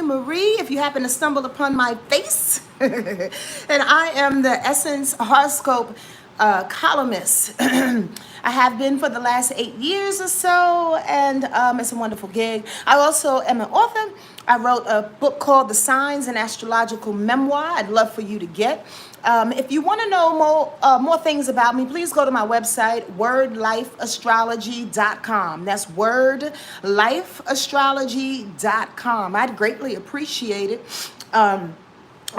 Marie, if you happen to stumble upon my face. And I am the Essence Horoscope columnist. I have been for the last 8 years or so, and it's a wonderful gig. I also am an author. I wrote a book called The Signs, an astrological memoir I'd love for you to get. If you want to know more things about me, please go to my website, wordlifeastrology.com. That's wordlifeastrology.com. I'd greatly appreciate it. I'm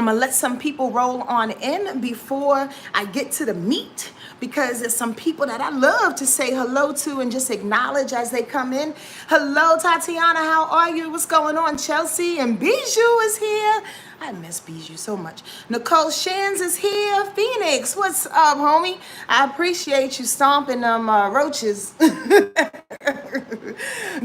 going to let some people roll on in before I get to the meat, because there's some people that I love to say hello to and just acknowledge as they come in. Hello, Tatiana. How are you? What's going on? Chelsea and Bijou is here. I miss Bijou so much. Nicole Shands is here. Phoenix, what's up, homie? I appreciate you stomping them roaches.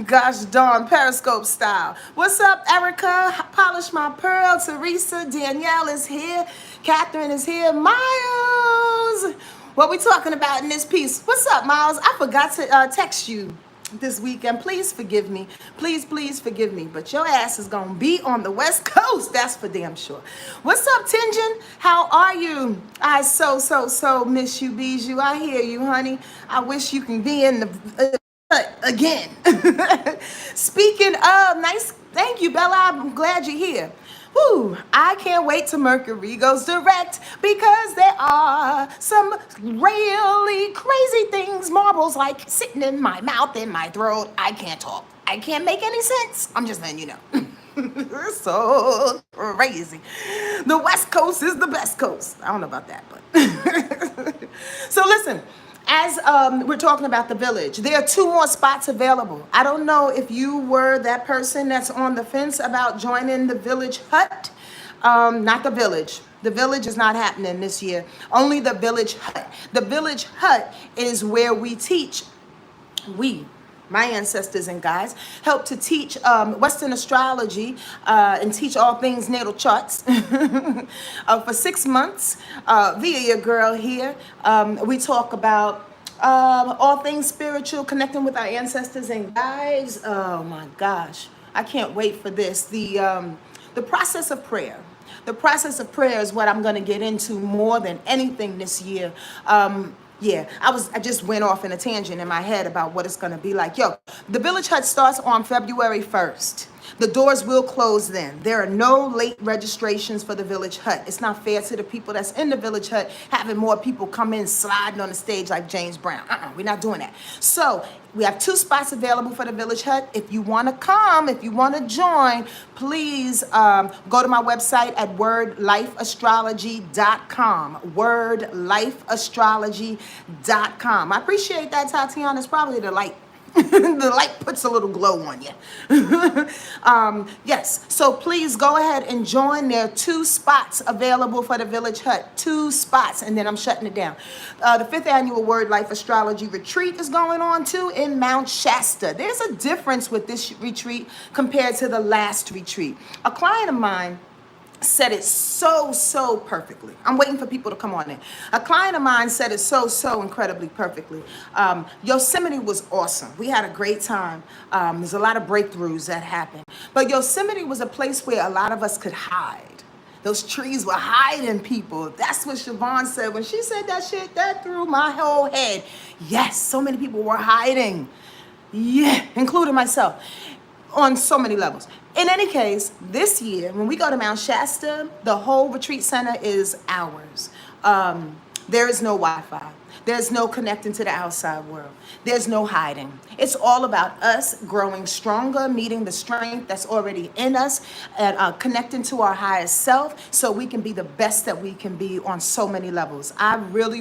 Gosh darn, Periscope style. What's up, Erica? Polish my pearl. Teresa, Danielle is here. Catherine is here. Miles, what we talking about in this piece? What's up, Miles? I forgot to text you this weekend. Please forgive me. Please forgive me. But your ass is going to be on the West Coast. That's for damn sure. What's up, Tinjin? How are you? I so miss you, Bijou. I hear you, honey. I wish you can be in the again. Speaking of, nice. Thank you, Bella. I'm glad you're here. Whew, I can't wait till Mercury goes direct, because there are some really crazy things, marbles like sitting in my mouth, in my throat. I can't talk. I can't make any sense. I'm just letting you know. So crazy. The West Coast is the best coast. I don't know about that, but. So listen. As we're talking about the village, there are 2 more spots available. I don't know if you were that person that's on the fence about joining the Village Hut. Not the village. The village is not happening this year. Only the Village Hut. The Village Hut is where we teach. My ancestors and guys, help to teach Western astrology and teach all things natal charts for 6 months via your girl here. We talk about all things spiritual, connecting with our ancestors and guides. Oh my gosh, I can't wait for this. The process of prayer. The process of prayer is what I'm going to get into more than anything this year. Yeah, I just went off in a tangent in my head about what it's going to be like. Yo, the Village Hut starts on February 1st. The doors will close then. There are no late registrations for the Village Hut. It's not fair to the people that's in the Village Hut having more people come in sliding on the stage like James Brown. We're not doing that. So we have 2 spots available for the Village Hut. If you want to come, if you want to join, please go to my website at wordlifeastrology.com. Wordlifeastrology.com. I appreciate that, Tatiana. It's probably the light. The light puts a little glow on you. Yes, so please go ahead and join. There are 2 spots available for the Village Hut. 2 spots, and then I'm shutting it down. The 5th annual Word Life Astrology Retreat is going on too in Mount Shasta. There's a difference with this retreat compared to the last retreat. A client of mine said it so perfectly. I'm waiting for people to come on in. A client of mine said it so incredibly perfectly. Yosemite was awesome. We had a great time. There's a lot of breakthroughs that happened. But Yosemite was a place where a lot of us could hide. Those trees were hiding people. That's what Siobhan said. When she said that shit, that threw my whole head. Yes, so many people were hiding. Yeah, including myself. On so many levels. In any case, this year, when we go to Mount Shasta, the whole retreat center is ours. There is no Wi-Fi. There's no connecting to the outside world. There's no hiding. It's all about us growing stronger, meeting the strength that's already in us, and connecting to our highest self so we can be the best that we can be on so many levels. I really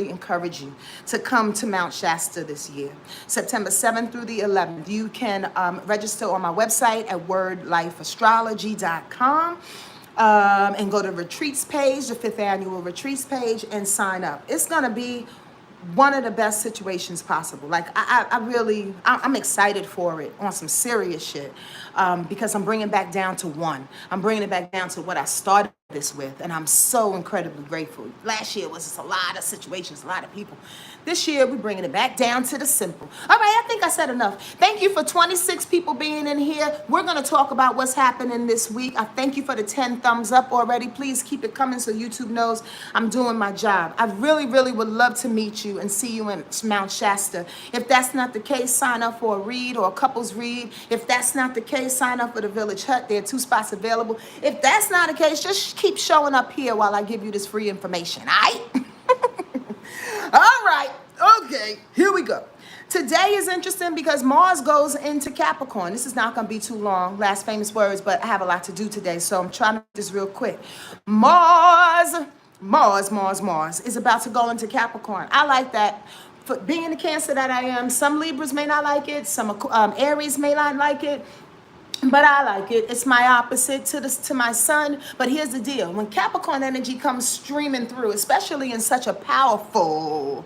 encourage you to come to Mount Shasta this year, September 7th through the 11th. You can register on my website at wordlifeastrology.com. And go to retreats page, the 5th annual retreats page, and sign up. It's going to be one of the best situations possible. Like I'm excited for it on some serious shit, because I'm bringing back down to 1. I'm bringing it back down to what I started this with, and I'm so incredibly grateful. Last year was just a lot of situations, a lot of people. This year we're bringing it back down to the simple. All right, I think I said enough. Thank you for 26 people being in here. We're going to talk about what's happening this week. I thank you for the 10 thumbs up already. Please keep it coming so YouTube knows I'm doing my job. I really, really would love to meet you and see you in Mount Shasta. If that's not the case, sign up for a read or a couples read. If that's not the case, sign up for the Village Hut. There are 2 spots available. If that's not the case, just keep showing up here while I give you this free information, all right? All right, okay, here we go. Today is interesting because Mars goes into Capricorn. This is not going to be too long, last famous words, but I have a lot to do today, so I'm trying to do this real quick. Mars is about to go into Capricorn. I like that. For being the Cancer that I am, some Libras may not like it, some Aries may not like it, but I like it. It's my opposite to my sun. But here's the deal. When Capricorn energy comes streaming through, especially in such a powerful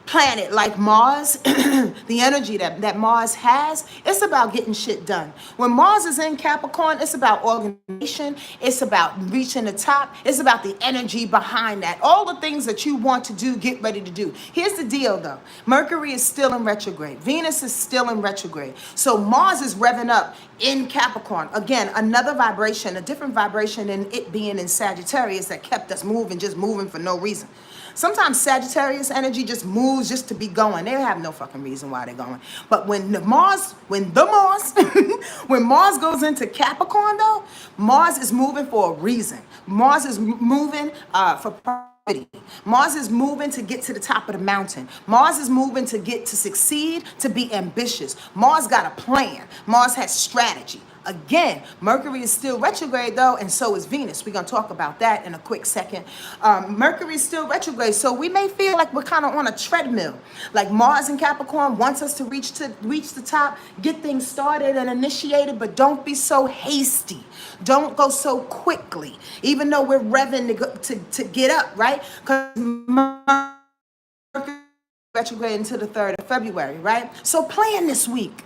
planet like Mars, the energy that Mars has, it's about getting shit done. When Mars is in Capricorn, it's about organization. It's about reaching the top. It's about the energy behind that. All the things that you want to do, get ready to do. Here's the deal, though. Mercury is still in retrograde. Venus is still in retrograde. So Mars is revving up in Capricorn. Again, another vibration, a different vibration than it being in Sagittarius that kept us moving, just moving for no reason. Sometimes Sagittarius energy just moves just to be going. They have no fucking reason why they're going. But when Mars goes into Capricorn, though, Mars is moving for a reason. Mars is moving for prosperity. Mars is moving to get to the top of the mountain. Mars is moving to succeed, to be ambitious. Mars got a plan. Mars has strategy. Again, Mercury is still retrograde, though, and so is Venus. We're going to talk about that in a quick second. Mercury is still retrograde, so we may feel like we're kind of on a treadmill. Like Mars and Capricorn wants us to reach the top, get things started and initiated, but don't be so hasty. Don't go so quickly, even though we're revving to get up, right? Because Mercury retrograde until the 3rd of February, right? So plan this week.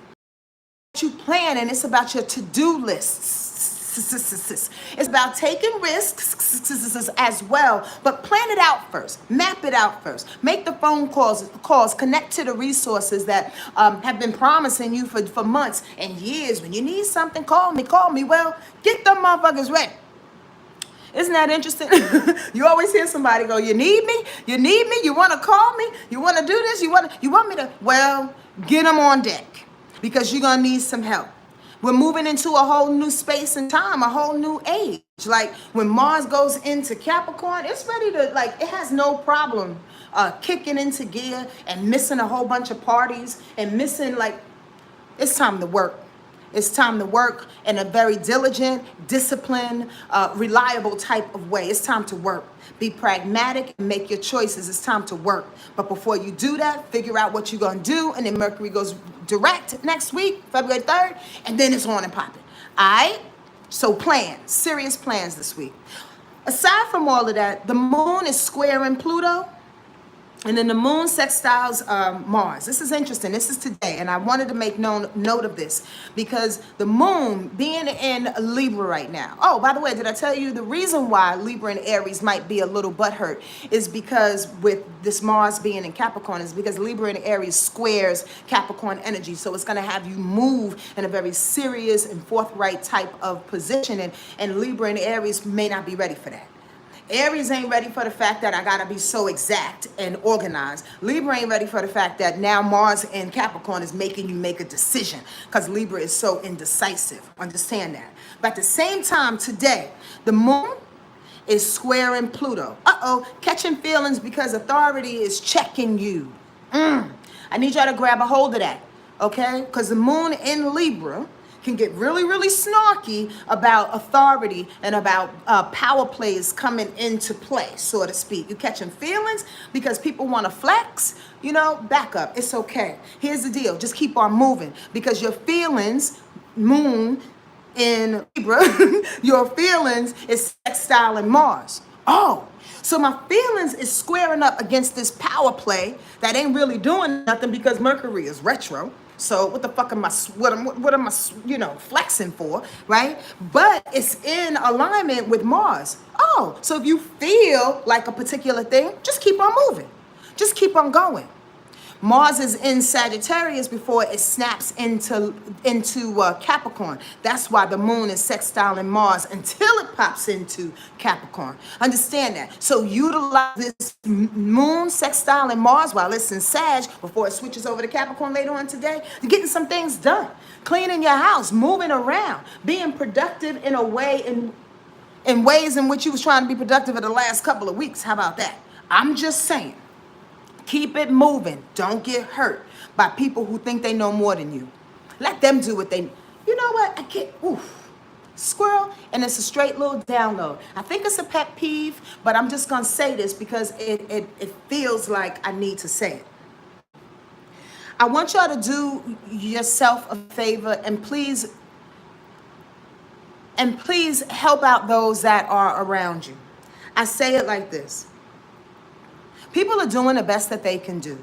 You plan, and it's about your to-do lists. It's about taking risks as well, but plan it out first. Map it out first. Make the phone calls, connect to the resources that have been promising you for months and years. When you need something, call me. Well, get them motherfuckers ready. Isn't that interesting? You always hear somebody go, you need me? You want to call me? You want to do this? You want me to? Well, get them on deck, because you're going to need some help. We're moving into a whole new space and time, a whole new age. Like when Mars goes into Capricorn, it's ready to, it has no problem kicking into gear and missing a whole bunch of parties and missing, it's time to work. It's time to work in a very diligent, disciplined, reliable type of way. It's time to work. Be pragmatic and make your choices. It's time to work. But before you do that, figure out what you're going to do. And then Mercury goes direct next week, February 3rd, and then it's on and popping. All right? So plan. Serious plans this week. Aside from all of that, the moon is squaring Pluto. And then the moon sextiles Mars. This is interesting. This is today. And I wanted to make note of this because the moon being in Libra right now. Oh, by the way, did I tell you the reason why Libra and Aries might be a little butthurt is because with this Mars being in Capricorn is because Libra and Aries squares Capricorn energy. So it's going to have you move in a very serious and forthright type of position. And Libra and Aries may not be ready for that. Aries ain't ready for the fact that I gotta be so exact and organized. Libra ain't ready for the fact that now Mars in Capricorn is making you make a decision because Libra is so indecisive. Understand that. But at the same time today, the moon is squaring Pluto. Catching feelings because authority is checking you. I need y'all to grab a hold of that, okay? Because the moon in Libra can get really, really snarky about authority and about power plays coming into play, so to speak. You're catching feelings because people want to flex, back up. It's okay. Here's the deal. Just keep on moving because your feelings, moon in Libra, your feelings is sextiling Mars. Oh, so my feelings is squaring up against this power play that ain't really doing nothing because Mercury is retro. So what the fuck am I, what am I, flexing for, right? But it's in alignment with Mars. Oh, so if you feel like a particular thing, just keep on moving. Just keep on going. Mars is in Sagittarius before it snaps into Capricorn. That's why the moon is sextiling Mars until it pops into Capricorn. Understand that. So utilize this moon sextiling Mars while it's in Sag before it switches over to Capricorn later on today. You're getting some things done. Cleaning your house, moving around, being productive in a way in ways in which you was trying to be productive in the last couple of weeks. How about that? I'm just saying. Keep it moving. Don't get hurt by people who think they know more than you. Let them do what they, you know what? I get, squirrel, and it's a straight little download. I think it's a pet peeve, but I'm just going to say this because it feels like I need to say it. I want y'all to do yourself a favor and please help out those that are around you. I say it like this. People are doing the best that they can do.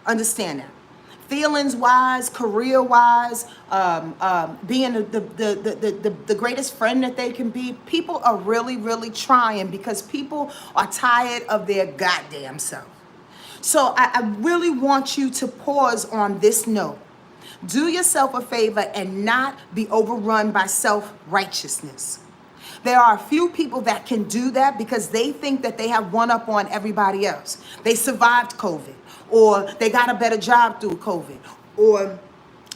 Understand that. Feelings wise, career wise, being the greatest friend that they can be. People are really, really trying because people are tired of their goddamn self. So I really want you to pause on this note. Do yourself a favor and not be overrun by self-righteousness. There are a few people that can do that because they think that they have one up on everybody else. They survived COVID, or they got a better job through COVID, or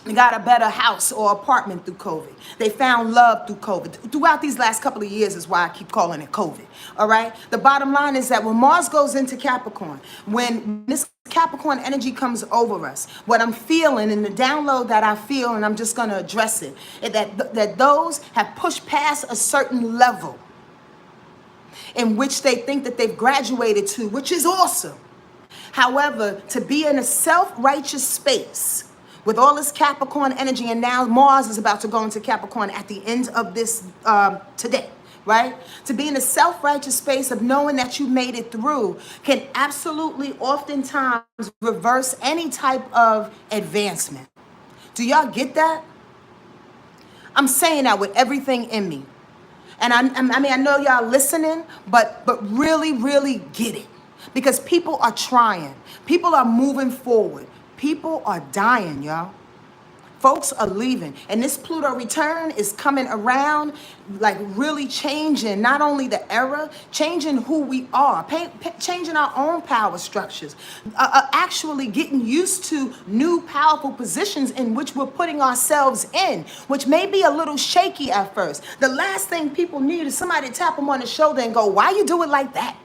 they got a better house or apartment through COVID. They found love through COVID. Throughout these last couple of years is why I keep calling it COVID, all right? The bottom line is that when Mars goes into Capricorn, when this Capricorn energy comes over us, what I'm feeling and the download that I feel, and I'm just going to address it, is that those have pushed past a certain level in which they think that they've graduated to, which is awesome. However, to be in a self-righteous space with all this Capricorn energy, and now Mars is about to go into Capricorn at the end of this today, right? To be in a self-righteous space of knowing that you made it through can absolutely oftentimes reverse any type of advancement. Do y'all get that? I'm saying that with everything in me. And I know y'all listening, but really, really get it. Because people are trying. People are moving forward. People are dying, y'all. Folks are leaving. And this Pluto return is coming around, like really changing not only the era, changing who we are, changing our own power structures, actually getting used to new powerful positions in which we're putting ourselves in, which may be a little shaky at first. The last thing people need is somebody to tap them on the shoulder and go, why you do it like that?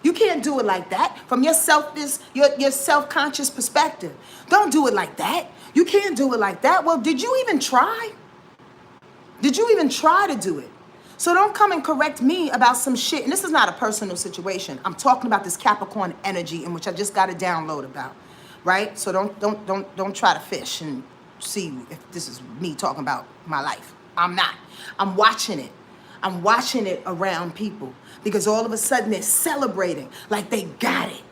You can't do it like that from your self-conscious perspective. Don't do it like that. You can't do it like that. Well, did you even try? Did you even try to do it? So don't come and correct me about some shit. And this is not a personal situation. I'm talking about this Capricorn energy in which I just got a download about, right? So don't try to fish and see if this is me talking about my life. I'm not. I'm watching it. I'm watching it around people because all of a sudden they're celebrating like they got it.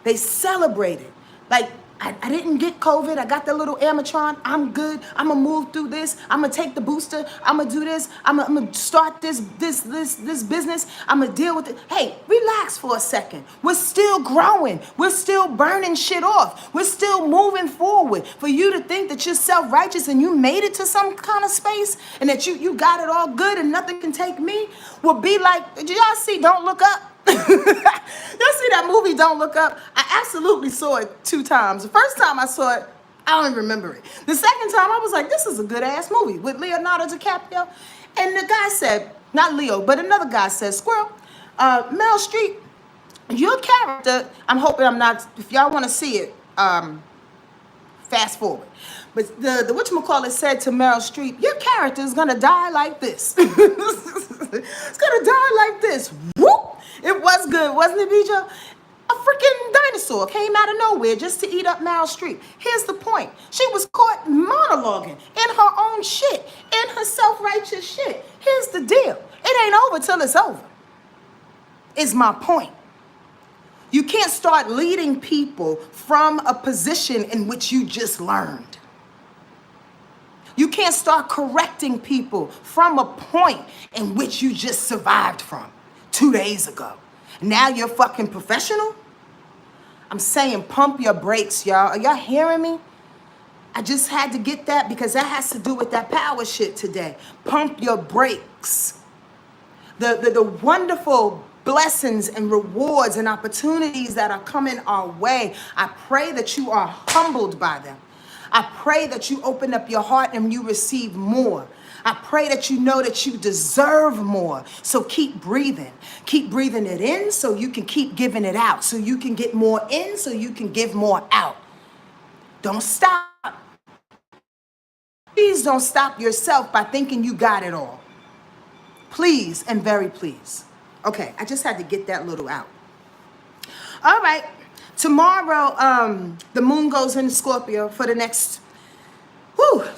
They celebrated like, I didn't get COVID. I got the little Amatron. I'm good. I'm going to move through this. I'm going to take the booster. I'm going to do this. I'm going to start this business. I'm going to deal with it. Hey, relax for a second. We're still growing. We're still burning shit off. We're still moving forward. For you to think that you're self-righteous and you made it to some kind of space and that you got it all good and nothing can take me will be like, did y'all see Don't Look Up? Y'all see that movie Don't Look Up? I absolutely saw it 2 times. The first time I saw it, I don't even remember it. The second time I was like, this is a good ass movie with Leonardo DiCaprio. And the guy said, not Leo, but another guy said, Squirrel, Meryl Streep, your character, I'm hoping I'm not, if y'all want to see it, fast forward. But the whatchamacallit said to Meryl Streep, your character is going to die like this. It's going to die like this. Whoop! It was good, wasn't it, Bijo? A freaking dinosaur came out of nowhere just to eat up Meryl Streep. Here's the point. She was caught monologuing in her own shit, in her self-righteous shit. Here's the deal. It ain't over till it's over, is my point. You can't start leading people from a position in which you just learned. You can't start correcting people from a point in which you just survived from 2 days ago. Now you're fucking professional? I'm saying pump your brakes, y'all. Are y'all hearing me? I just had to get that because that has to do with that power shit today. Pump your brakes. The wonderful blessings and rewards and opportunities that are coming our way, I pray that you are humbled by them. I pray that you open up your heart and you receive more. I pray that you know that you deserve more. So keep breathing. Keep breathing it in so you can keep giving it out. So you can get more in so you can give more out. Don't stop. Please don't stop yourself by thinking you got it all. Please and very please. Okay, I just had to get that little out. All right. Tomorrow, the moon goes into Scorpio for the next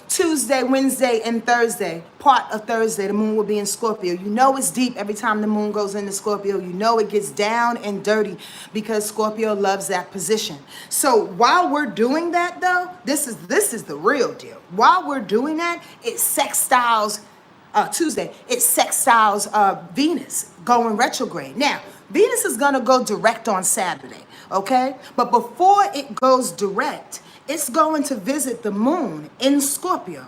Tuesday, Wednesday, and Thursday. Part of Thursday, the moon will be in Scorpio. You know it's deep every time the moon goes into Scorpio. You know it gets down and dirty because Scorpio loves that position. So while we're doing that, though, this is the real deal. While we're doing that, it sextiles Tuesday. It sextiles Venus going retrograde. Now, Venus is going to go direct on Saturday, okay? But before it goes direct, it's going to visit the moon in Scorpio.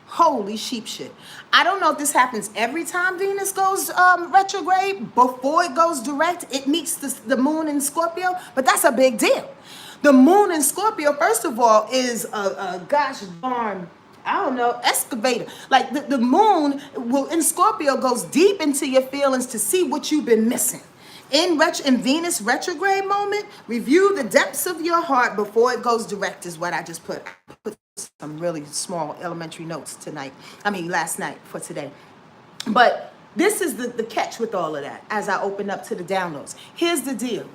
Holy sheep shit. I don't know if this happens every time Venus goes retrograde. Before it goes direct, it meets the moon in Scorpio, but that's a big deal. The moon in Scorpio, first of all, is a gosh darn, I don't know, excavator. Like the moon will in Scorpio goes deep into your feelings to see what you've been missing. In Venus retrograde moment, review the depths of your heart before it goes direct is what I just put. I put some really small elementary notes last night for today. But this is the catch with all of that as I open up to the downloads. Here's the deal.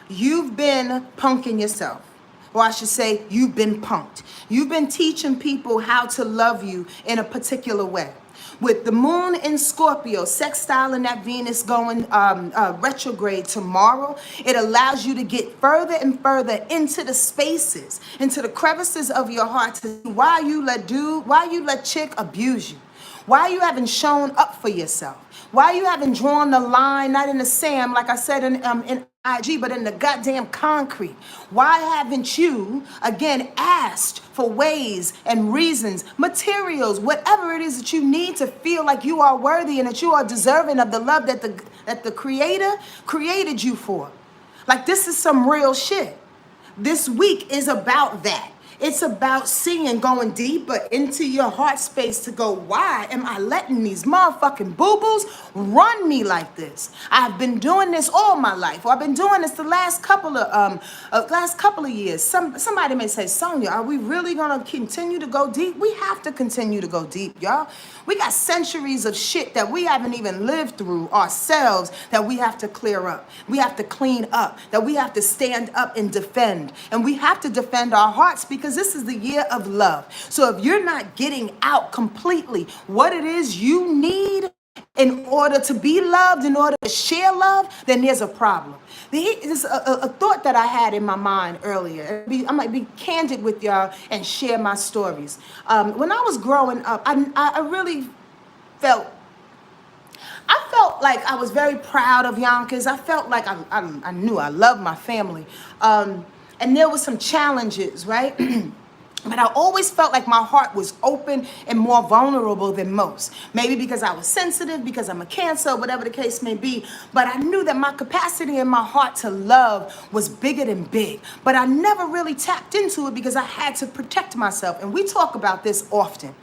You've been punking yourself. Or I should say, you've been punked. You've been teaching people how to love you in a particular way. With the moon in Scorpio, sextiling that Venus going retrograde tomorrow, it allows you to get further and further into the spaces, into the crevices of your heart to see why you let chick abuse you. Why you haven't shown up for yourself? Why you haven't drawn the line, not in the sand, like I said in IG, but in the goddamn concrete? Why haven't you, again, asked for ways and reasons, materials, whatever it is that you need to feel like you are worthy and that you are deserving of the love that the Creator created you for? Like, this is some real shit. This week is about that. It's about seeing, going deeper into your heart space to go, why am I letting these motherfucking boo-boos run me like this? I've been doing this all my life, or I've been doing this the last couple of years. Somebody may say, Sonia, are we really gonna continue to go deep? We have to continue to go deep, y'all. We got centuries of shit that we haven't even lived through ourselves that we have to clear up. We have to clean up, that we have to stand up and defend. And we have to defend our hearts because this is the year of love. So if you're not getting out completely what it is you need in order to be loved, in order to share love, then there's a problem. There's a thought that I had in my mind earlier. I might be candid with y'all and share my stories. When I was growing up, I really felt like I was very proud of Yonkers. I felt like I knew I loved my family. And there were some challenges, right? But I always felt like my heart was open and more vulnerable than most. Maybe because I was sensitive, because I'm a Cancer, whatever the case may be. But I knew that my capacity in my heart to love was bigger than big. But I never really tapped into it because I had to protect myself. And we talk about this often.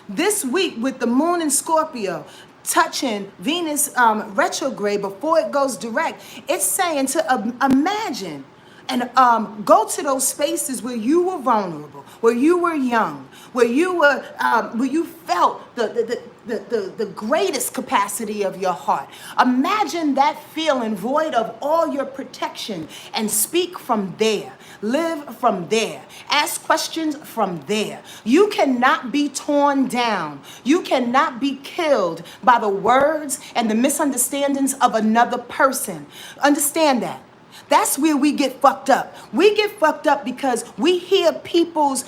This week with the moon in Scorpio, touching Venus retrograde before it goes direct, it's saying to imagine and go to those spaces where you were vulnerable, where you were young, where you felt the greatest capacity of your heart. Imagine that feeling void of all your protection and speak from there. Live from there. Ask questions from there. You cannot be torn down. You cannot be killed by the words and the misunderstandings of another person. Understand that. That's where we get fucked up. We get fucked up because we hear people's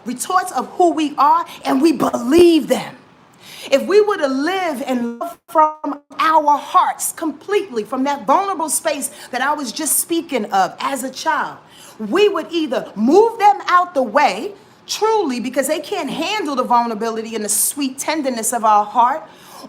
retorts of who we are and we believe them. If we were to live and love from our hearts completely, from that vulnerable space that I was just speaking of as a child, we would either move them out the way, truly, because they can't handle the vulnerability and the sweet tenderness of our heart,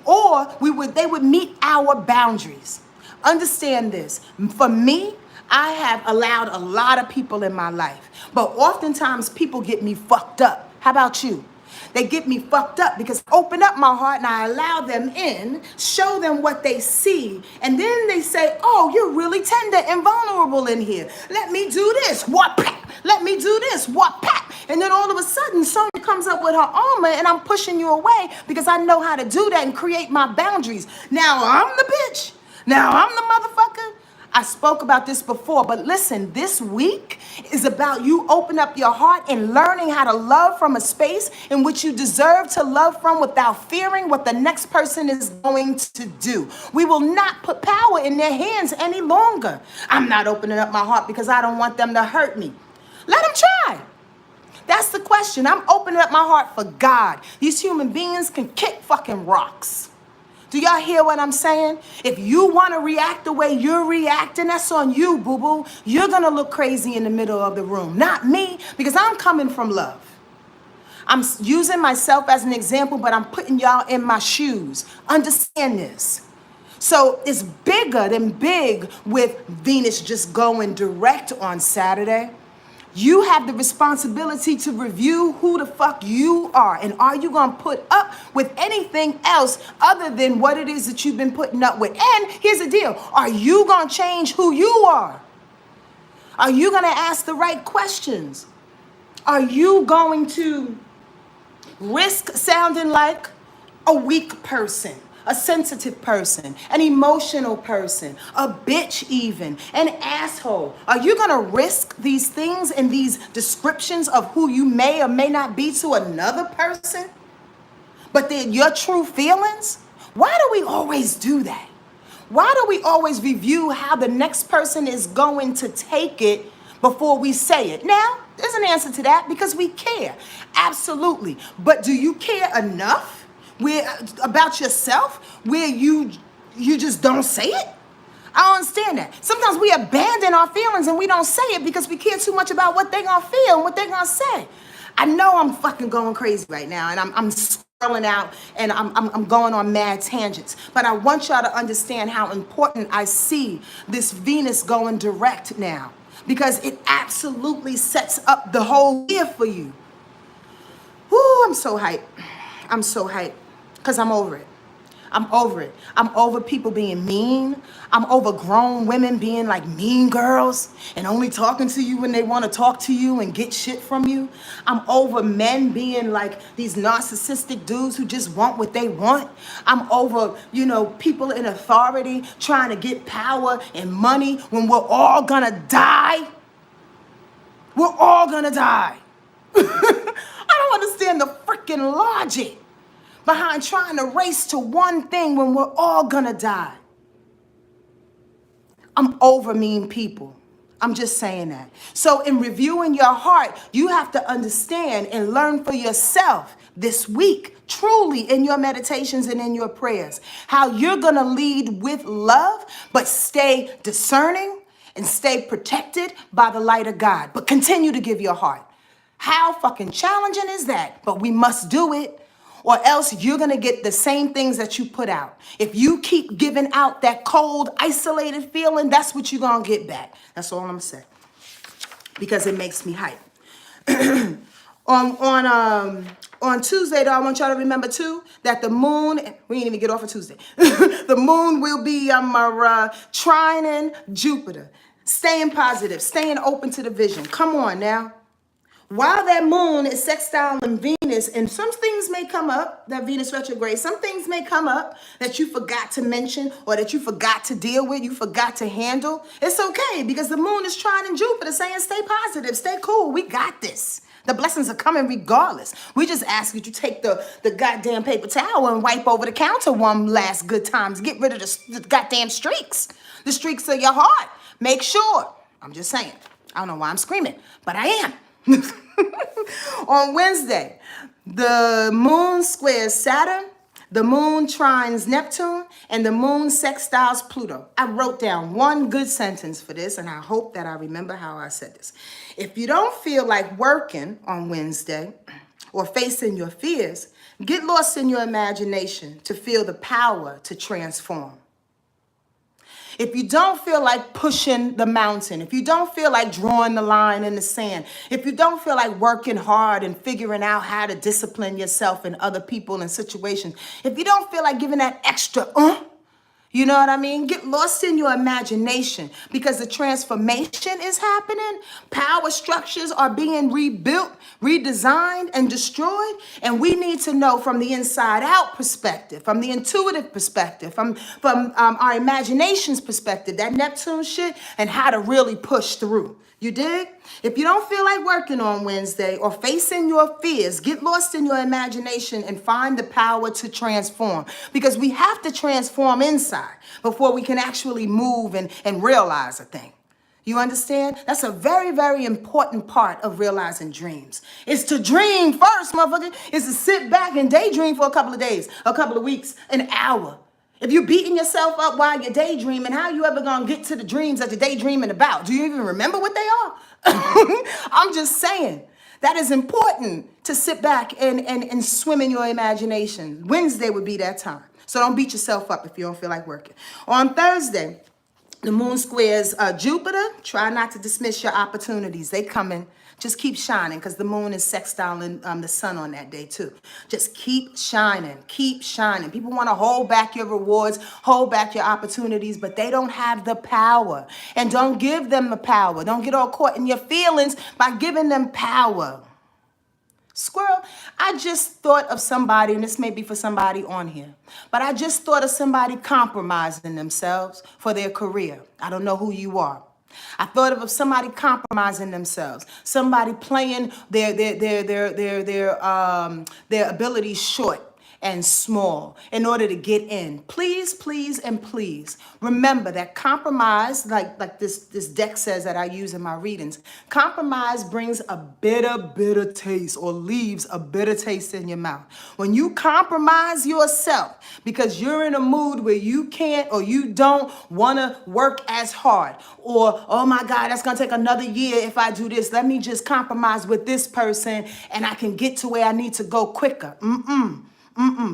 or they would meet our boundaries. Understand this. For me, I have allowed a lot of people in my life, but oftentimes people get me fucked up. How about you? They get me fucked up because I open up my heart and I allow them in, show them what they see, and then they say, oh, you're really tender and vulnerable in here. Let me do this. What? Let me do this. What? And then all of a sudden, Sonya comes up with her armor and I'm pushing you away because I know how to do that and create my boundaries. Now I'm the bitch. Now I'm the motherfucker. I spoke about this before, but listen, this week is about you open up your heart and learning how to love from a space in which you deserve to love from without fearing what the next person is going to do. We will not put power in their hands any longer. I'm not opening up my heart because I don't want them to hurt me. Let them try. That's the question. I'm opening up my heart for God. These human beings can kick fucking rocks. Do y'all hear what I'm saying? If you want to react the way you're reacting, that's on you, boo-boo. You're going to look crazy in the middle of the room. Not me, because I'm coming from love. I'm using myself as an example, but I'm putting y'all in my shoes. Understand this. So it's bigger than big with Venus just going direct on Saturday. You have the responsibility to review who the fuck you are. And are you going to put up with anything else other than what it is that you've been putting up with? And here's the deal. Are you going to change who you are? Are you going to ask the right questions? Are you going to risk sounding like a weak person? A sensitive person, an emotional person, a bitch even, an asshole. Are you gonna risk these things and these descriptions of who you may or may not be to another person? But they're your true feelings? Why do we always do that? Why do we always review how the next person is going to take it before we say it? Now, there's an answer to that because we care. Absolutely. But do you care enough about yourself where you just don't say it? I don't understand that. Sometimes we abandon our feelings and we don't say it because we care too much about what they're going to feel and what they're going to say. I know I'm fucking going crazy right now and I'm swirling out and I'm going on mad tangents. But I want y'all to understand how important I see this Venus going direct now, because it absolutely sets up the whole year for you. Woo, I'm so hyped. I'm so hyped. Because I'm over it. I'm over it. I'm over people being mean. I'm over grown women being like mean girls and only talking to you when they want to talk to you and get shit from you. I'm over men being like these narcissistic dudes who just want what they want. I'm over, people in authority trying to get power and money when we're all gonna die. We're all gonna die. I don't understand the freaking logic behind trying to race to one thing when we're all gonna die. I'm over mean people. I'm just saying that. So in reviewing your heart, you have to understand and learn for yourself this week, truly in your meditations and in your prayers, how you're gonna lead with love, but stay discerning and stay protected by the light of God. But continue to give your heart. How fucking challenging is that? But we must do it. Or else you're going to get the same things that you put out. If you keep giving out that cold, isolated feeling, that's what you're going to get back. That's all I'm going to say. Because it makes me hype. On Tuesday, though, I want y'all to remember, too, that the moon, we didn't even get off of Tuesday. The moon will be trining Jupiter. Staying positive, staying open to the vision. Come on now. While that moon is sextile in Venus, and some things may come up, that Venus retrograde, some things may come up that you forgot to mention or that you forgot to deal with, you forgot to handle. It's okay because the moon is trining Jupiter saying stay positive, stay cool, we got this. The blessings are coming regardless. We just ask that you take the goddamn paper towel and wipe over the counter one last good time to get rid of the goddamn streaks. The streaks of your heart. Make sure, I'm just saying, I don't know why I'm screaming, but I am. On Wednesday, the moon squares Saturn, the moon trines Neptune, and the moon sextiles Pluto. I wrote down one good sentence for this, and I hope that I remember how I said this. If you don't feel like working on Wednesday or facing your fears, get lost in your imagination to feel the power to transform. If you don't feel like pushing the mountain, if you don't feel like drawing the line in the sand, if you don't feel like working hard and figuring out how to discipline yourself and other people and situations, if you don't feel like giving that extra, you know what I mean? Get lost in your imagination because the transformation is happening. Power structures are being rebuilt, redesigned, and destroyed. And we need to know from the inside out perspective, from the intuitive perspective, from our imagination's perspective, that Neptune shit, and how to really push through. You dig? If you don't feel like working on Wednesday or facing your fears, get lost in your imagination and find the power to transform. Because we have to transform inside before we can actually move and realize a thing. You understand? That's a very, very important part of realizing dreams. It's to dream first, motherfucker. It's to sit back and daydream for a couple of days, a couple of weeks, an hour. If you're beating yourself up while you're daydreaming, how you ever gonna get to the dreams that you're daydreaming about? Do you even remember what they are? I'm just saying. That is important to sit back and swim in your imagination. Wednesday would be that time. So don't beat yourself up if you don't feel like working. On Thursday, the moon squares Jupiter. Try not to dismiss your opportunities. They coming. Just keep shining because the moon is sextiling the sun on that day too. Just keep shining. Keep shining. People want to hold back your rewards, hold back your opportunities, but they don't have the power. And don't give them the power. Don't get all caught in your feelings by giving them power. Squirrel, I just thought of somebody, and this may be for somebody on here, but I just thought of somebody compromising themselves for their career. I don't know who you are. I thought of somebody compromising themselves, somebody playing their abilities short and small in order to get in. Please, please, and please remember that compromise, like this deck says that I use in my readings, compromise brings a bitter taste or leaves a bitter taste in your mouth. When you compromise yourself because you're in a mood where you can't or you don't want to work as hard, or, oh my God, that's going to take another year if I do this. Let me just compromise with this person and I can get to where I need to go quicker.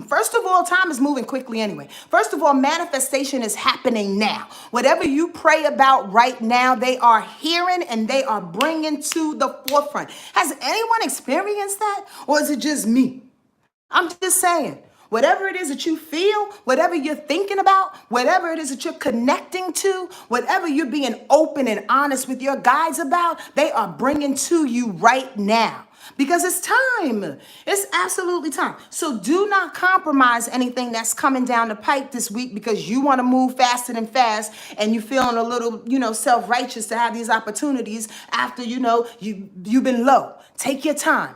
First of all, time is moving quickly anyway. First of all, manifestation is happening now. Whatever you pray about right now, they are hearing and they are bringing to the forefront. Has anyone experienced that? Or is it just me? I'm just saying, whatever it is that you feel, whatever you're thinking about, whatever it is that you're connecting to, whatever you're being open and honest with your guides about, they are bringing to you right now. Because it's time. It's absolutely time. So do not compromise anything that's coming down the pipe this week because you want to move faster than fast and you're feeling a little, self-righteous to have these opportunities after, you've been low. Take your time.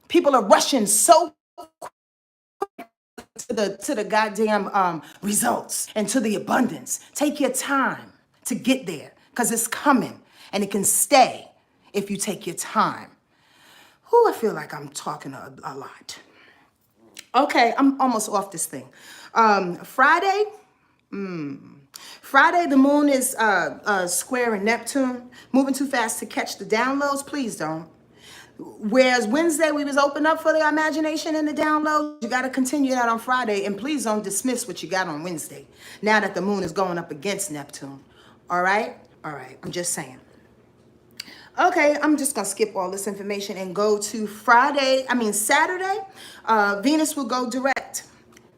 People are rushing so to the goddamn results and to the abundance. Take your time to get there because it's coming and it can stay if you take your time. I feel like I'm talking a lot. Okay, I'm almost off this thing. Friday, the moon is square in Neptune. Moving too fast to catch the downloads, please don't. Whereas Wednesday, we was open up for the imagination and the download. You got to continue that on Friday. And please don't dismiss what you got on Wednesday, now that the moon is going up against Neptune. All right? I'm just saying. Okay, I'm just going to skip all this information and go to Saturday. Venus will go direct.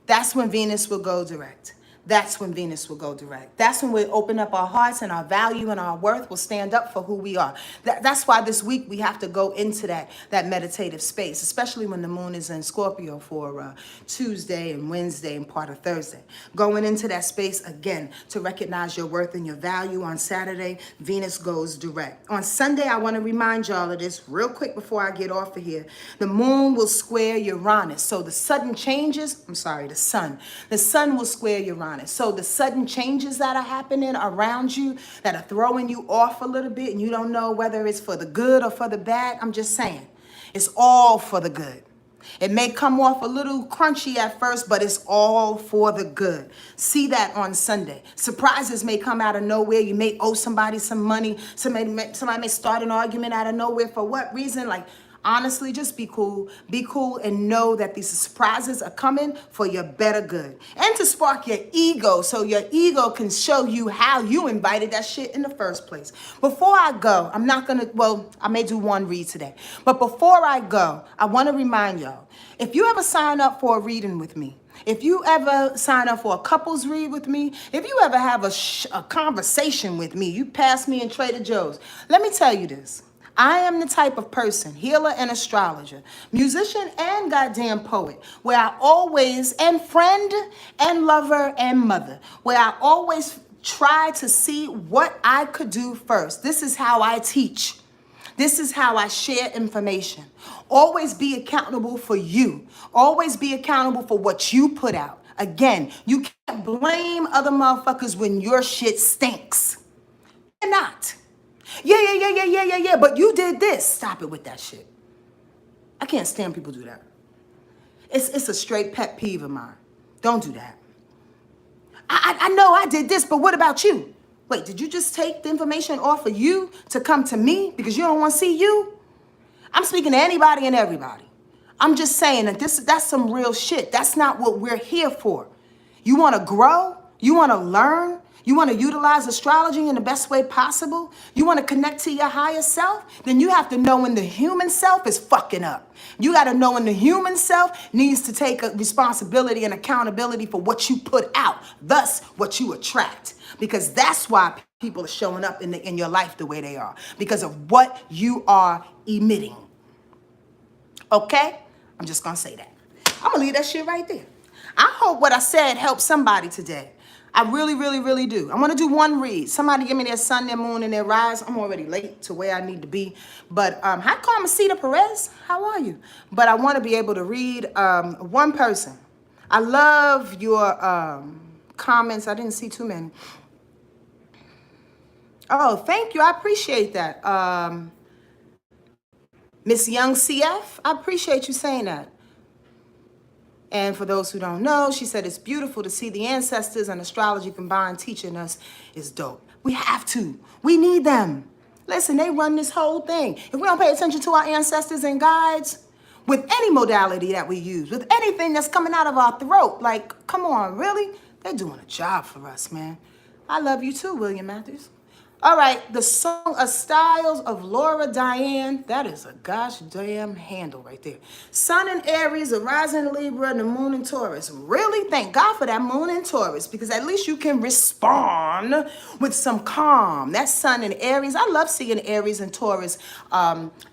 That's when Venus will go direct. That's when Venus will go direct. That's when we open up our hearts and our value and our worth will stand up for who we are. That's why this week we have to go into that meditative space, especially when the moon is in Scorpio for Tuesday and Wednesday and part of Thursday. Going into that space again to recognize your worth and your value. On Saturday, Venus goes direct. On Sunday, I want to remind y'all of this real quick before I get off of here. The moon will square Uranus. So the sun. The sun will square Uranus. honest. So the sudden changes that are happening around you that are throwing you off a little bit and you don't know whether it's for the good or for the bad, I'm just saying, it's all for the good. It may come off a little crunchy at first, but it's all for the good. See that on Sunday. Surprises may come out of nowhere. You may owe somebody some money. Somebody may start an argument out of nowhere. For what reason? Like, honestly, just be cool. Be cool and know that these surprises are coming for your better good. And to spark your ego so your ego can show you how you invited that shit in the first place. Before I go, I may do one read today. But before I go, I want to remind y'all, if you ever sign up for a reading with me, if you ever sign up for a couples read with me, if you ever have a conversation with me, you pass me in Trader Joe's, let me tell you this. I am the type of person, healer and astrologer, musician and goddamn poet, where I always, and friend and lover and mother, where I always try to see what I could do first. This is how I teach. This is how I share information. Always be accountable for you. Always be accountable for what you put out. Again, you can't blame other motherfuckers when your shit stinks. You're not. Yeah, but you did this. Stop it with that shit. I can't stand people do that. It's a straight pet peeve of mine. Don't do that. I know I did this, but what about you? Wait, did you just take the information off of you to come to me because you don't want to see you? I'm speaking to anybody and everybody. I'm just saying that that's some real shit. That's not what we're here for. You want to grow? You want to learn? You want to utilize astrology in the best way possible? You want to connect to your higher self? Then you have to know when the human self is fucking up. You got to know when the human self needs to take a responsibility and accountability for what you put out, thus what you attract. Because that's why people are showing up in your life the way they are, because of what you are emitting. Okay? I'm just going to say that. I'm going to leave that shit right there. I hope what I said helped somebody today. I really, really, really do. I want to do one read. Somebody give me their sun, their moon, and their rise. I'm already late to where I need to be. But hi, Carmesita Perez. How are you? But I want to be able to read one person. I love your comments. I didn't see too many. Oh, thank you. I appreciate that. Miss Young CF, I appreciate you saying that. And for those who don't know, she said it's beautiful to see the ancestors and astrology combined teaching us is dope. We have to. We need them. Listen, they run this whole thing. If we don't pay attention to our ancestors and guides, with any modality that we use, with anything that's coming out of our throat, like, come on, really? They're doing a job for us, man. I love you too, William Matthews. All right, the Song of Styles of Laura Diane. That is a gosh damn handle right there. Sun in Aries, a rising Libra, and the moon in Taurus. Really thank God for that moon in Taurus, because at least you can respond with some calm. That Sun in Aries. I love seeing Aries and Taurus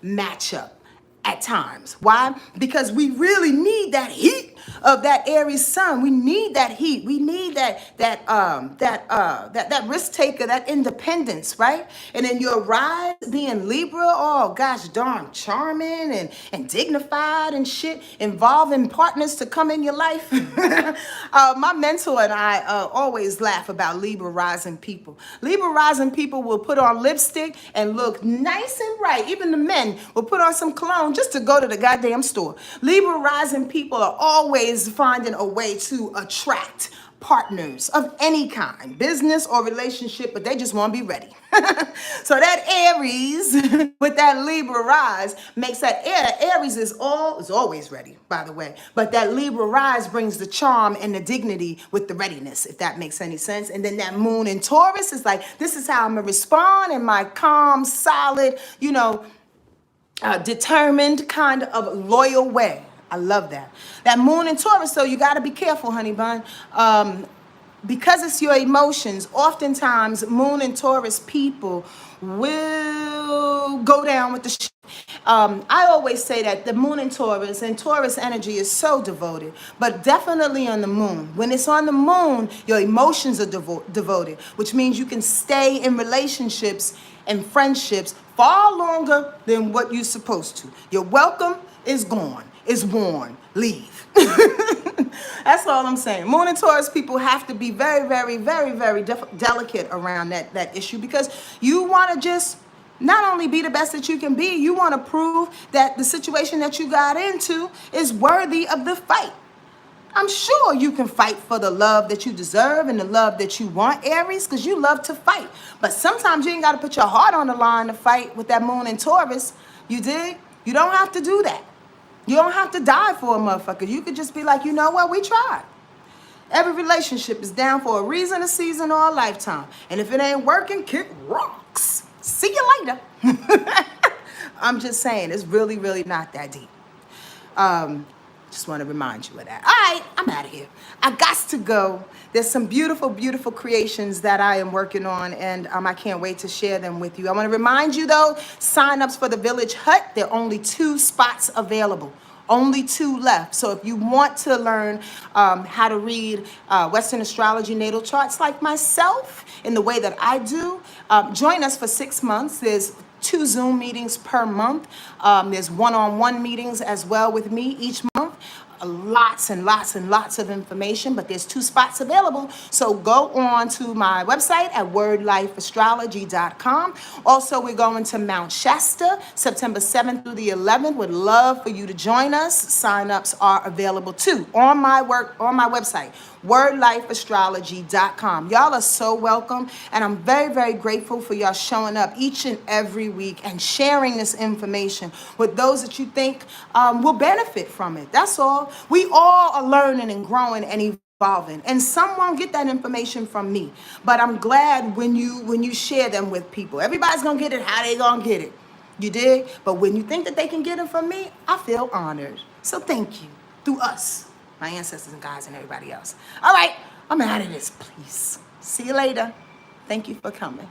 match up at times. Why? Because we really need that heat of that Aries sun. We need that heat. We need that risk taker, that independence, right? And then your rise being Libra, oh gosh darn, charming and dignified and shit, involving partners to come in your life. My mentor and I always laugh about Libra rising people. Libra rising people will put on lipstick and look nice and right. Even the men will put on some cologne just to go to the goddamn store. Libra rising people are always finding a way to attract partners of any kind, business or relationship, but they just want to be ready. So that Aries with that Libra rise makes that Aries is always ready, by the way. But that Libra rise brings the charm and the dignity with the readiness, if that makes any sense. And then that moon in Taurus is like, this is how I'm going to respond in my calm, solid, determined kind of loyal way. I love that. That moon in Taurus, so you got to be careful, honey bun. Because it's your emotions, oftentimes moon and Taurus people will go down with the shit. I always say that the moon in Taurus and Taurus energy is so devoted, but definitely on the moon. When it's on the moon, your emotions are devoted, which means you can stay in relationships and friendships far longer than what you're supposed to. Your welcome is gone. is worn, leave. That's all I'm saying. Moon and Taurus people have to be very, very, very, very delicate around that issue, because you want to just not only be the best that you can be, you want to prove that the situation that you got into is worthy of the fight. I'm sure you can fight for the love that you deserve and the love that you want, Aries, because you love to fight. But sometimes you ain't got to put your heart on the line to fight with that Moon and Taurus. You dig? You don't have to do that. You don't have to die for a motherfucker. You could just be like, you know what? We tried. Every relationship is down for a reason, a season, or a lifetime. And if it ain't working, kick rocks. See you later. I'm just saying, it's really, really not that deep. Just want to remind you of that. All right, I'm out of here. I got to go. There's some beautiful, beautiful creations that I am working on, and I can't wait to share them with you. I want to remind you, though, sign-ups for the Village Hut, there are only 2 spots available. Only 2 left. So if you want to learn how to read Western astrology natal charts like myself in the way that I do, join us for 6 months. There's 2 Zoom meetings per month. There's one-on-one meetings as well with me each month. Lots and lots and lots of information, but there's 2 spots available. So go on to my website at wordlifeastrology.com. Also, we're going to Mount Shasta, September 7th through the 11th. Would love for you to join us. Sign-ups are available too on my website, wordlifeastrology.com. Y'all are so welcome, and I'm very, very grateful for y'all showing up each and every week and sharing this information with those that you think will benefit from it. That's all. We all are learning and growing and evolving, and some won't get that information from me, but I'm glad when you share them with people. Everybody's gonna get it how they gonna get it, you dig? But when you think that they can get it from me, I feel honored. So thank you, through us, my ancestors and guides and everybody else. All right, I'm out of this, please. See you later. Thank you for coming.